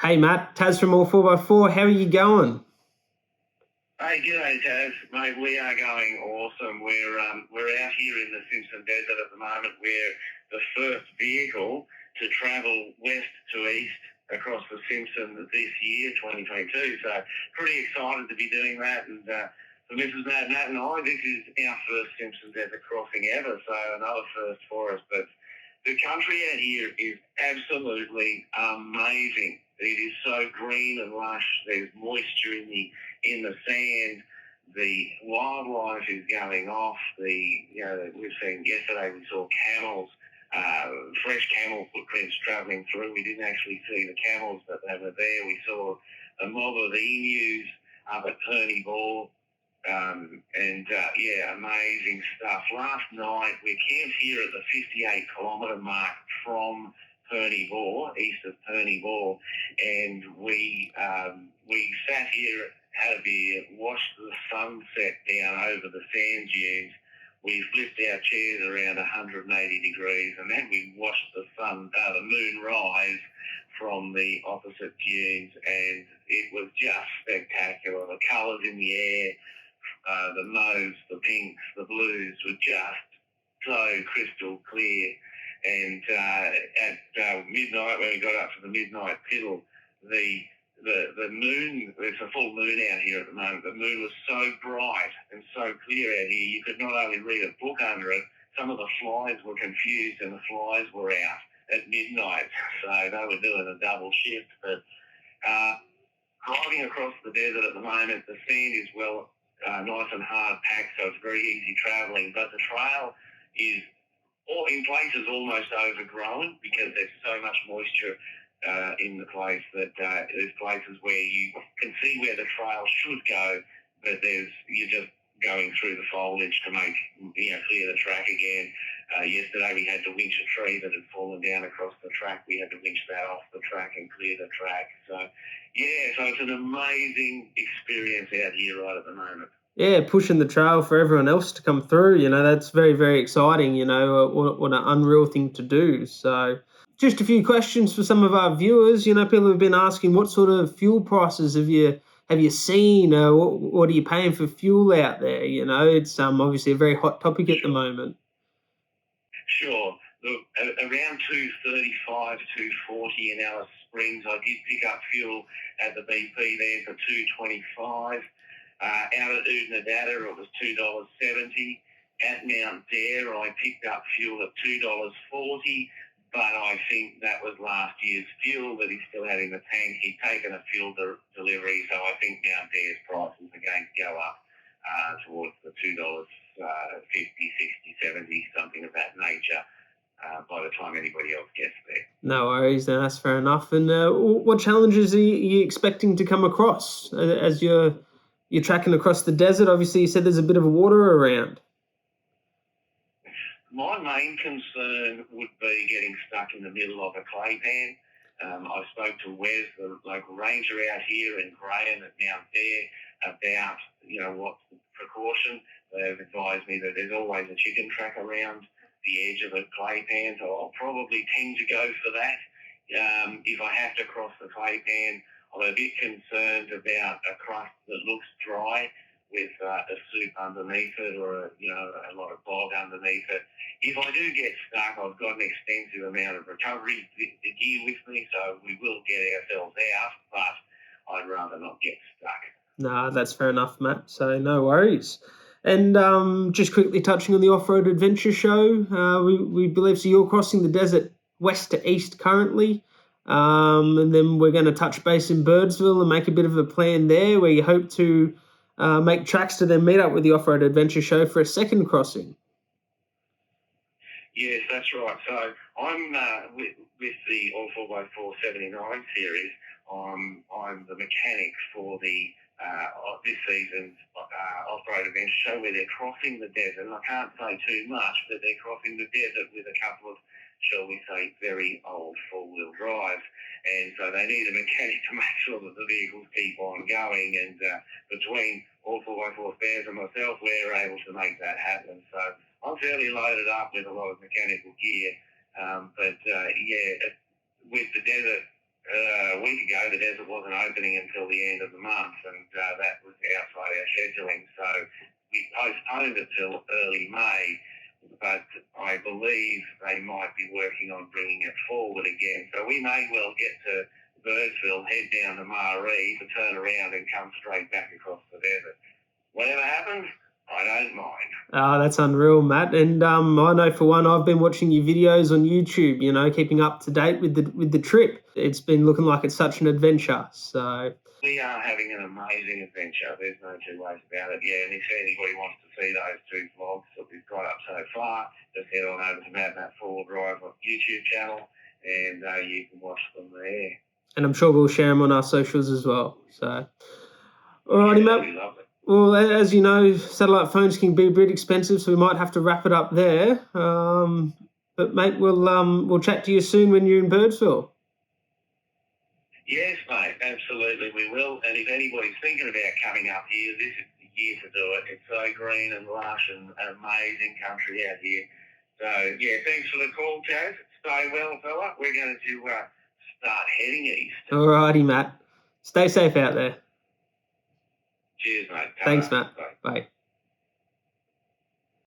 Hey Matt, Taz from All 4x4. How are you going? Hey, g'day, Taz. Mate, we are going awesome. We're out here in the Simpson Desert at the moment. We're the first vehicle to travel west to east across the Simpson this year, 2022. So pretty excited to be doing that. And for Mrs. MadMatt and I, this is our first Simpson Desert crossing ever. So another first for us. But the country out here is absolutely amazing. It is so green and lush. There's moisture in the sand. The wildlife is going off. We've seen yesterday. We saw camels, fresh camel footprints travelling through. We didn't actually see the camels, but they were there. We saw a mob of emus up at Perney Ball. Amazing stuff. Last night, we camped here at the 58-kilometre mark from Perney Ball, east of Perney Ball, and we sat here, had a beer, watched the sunset down over the sand dunes. We flipped our chairs around 180 degrees, and then we watched the moon rise from the opposite dunes, and it was just spectacular. The colours in the air, the mauves, the pinks, the blues were just so crystal clear. And at midnight, when we got up to the midnight piddle, the moon, there's a full moon out here at the moment, the moon was so bright and so clear out here, you could not only read a book under it, some of the flies were confused and the flies were out at midnight. So they were doing a double shift. But driving across the desert at the moment, the sand is nice and hard packed, so it's very easy travelling. But the trail is in places almost overgrown because there's so much moisture in the place that there's places where you can see where the trail should go, but you're just going through the foliage to make clear the track again. Yesterday we had to winch a tree that had fallen down across the track. We had to winch that off the track and clear the track. So it's an amazing experience out here right at the moment. Yeah, pushing the trail for everyone else to come through, that's very, very exciting, what an unreal thing to do. So just a few questions for some of our viewers. People have been asking what sort of fuel prices have you seen? What are you paying for fuel out there? It's obviously a very hot topic at the moment. Sure. Look, around 235, 240 in Alice Springs. I did pick up fuel at the BP there for 225. Out at Oodnadatta, it was $2.70. At Mount Dare, I picked up fuel at $2.40, but I think that was last year's fuel that he still had in the tank. He'd taken a fuel delivery, so I think Mount Dare's prices are going to go up towards the $2.50, 60, 70, something of that nature. By the time anybody else gets there. No worries, that's fair enough. And what challenges are you expecting to come across as you're tracking across the desert? Obviously, you said there's a bit of water around. My main concern would be getting stuck in the middle of a clay pan. I spoke to Wes, the local ranger out here, and Graham at Mount Dare about, what's the precaution. They've advised me that there's always a chicken track around the edge of a clay pan, so I'll probably tend to go for that. If I have to cross the clay pan, I'm a bit concerned about a crust that looks dry with a soup underneath it or a lot of bog underneath it. If I do get stuck, I've got an extensive amount of recovery gear with me, so we will get ourselves out, but I'd rather not get stuck. No, that's fair enough, Matt, so no worries. And just quickly touching on the Off-Road Adventure Show, we believe so you're crossing the desert west to east currently, and then we're going to touch base in Birdsville and make a bit of a plan there where you hope to make tracks to then meet up with the Off-Road Adventure Show for a second crossing. Yes, that's right. So I'm with the All 4x4 79 series. I'm the mechanic for the this season's Off-Road Adventure Show where they're crossing the desert. And I can't say too much, but they're crossing the desert with a couple of, shall we say, very old four-wheel drives. And so they need a mechanic to make sure that the vehicles keep on going. And between All 4x4 spares and myself, we're able to make that happen. So I'm fairly loaded up with a lot of mechanical gear. With the desert a week ago, the desert wasn't opening until the end of the month, and that was outside our scheduling. So we postponed it till early May, but I believe they might be working on bringing it forward again. So we may well get to Birdsville, head down to Maree to turn around and come straight back across the desert. Whatever happens, I don't mind. Oh, that's unreal, Matt. And I know for one, I've been watching your videos on YouTube, you know, keeping up to date with the trip. It's been looking like it's such an adventure. So we are having an amazing adventure. There's no two ways about it. Yeah, and if anybody wants to see those two vlogs that we've got up so far, just head on over to MadMatt 4 Drive on YouTube channel, and you can watch them there. And I'm sure we'll share them on our socials as well. So, alrighty, Yeah, Matt. that'd be lovely. Well, as you know, satellite phones can be a bit expensive, so we might have to wrap it up there. But mate, we'll chat to you soon when you're in Birdsville. Yes, mate, absolutely, we will. And if anybody's thinking about coming up here, this is the year to do it. It's so green and lush and amazing country out here. So, yeah, thanks for the call, Chaz. Stay well, fella. We're going to start heading east. Alrighty, Matt. Stay safe out there. Cheers, mate. Thanks, Matt. Bye.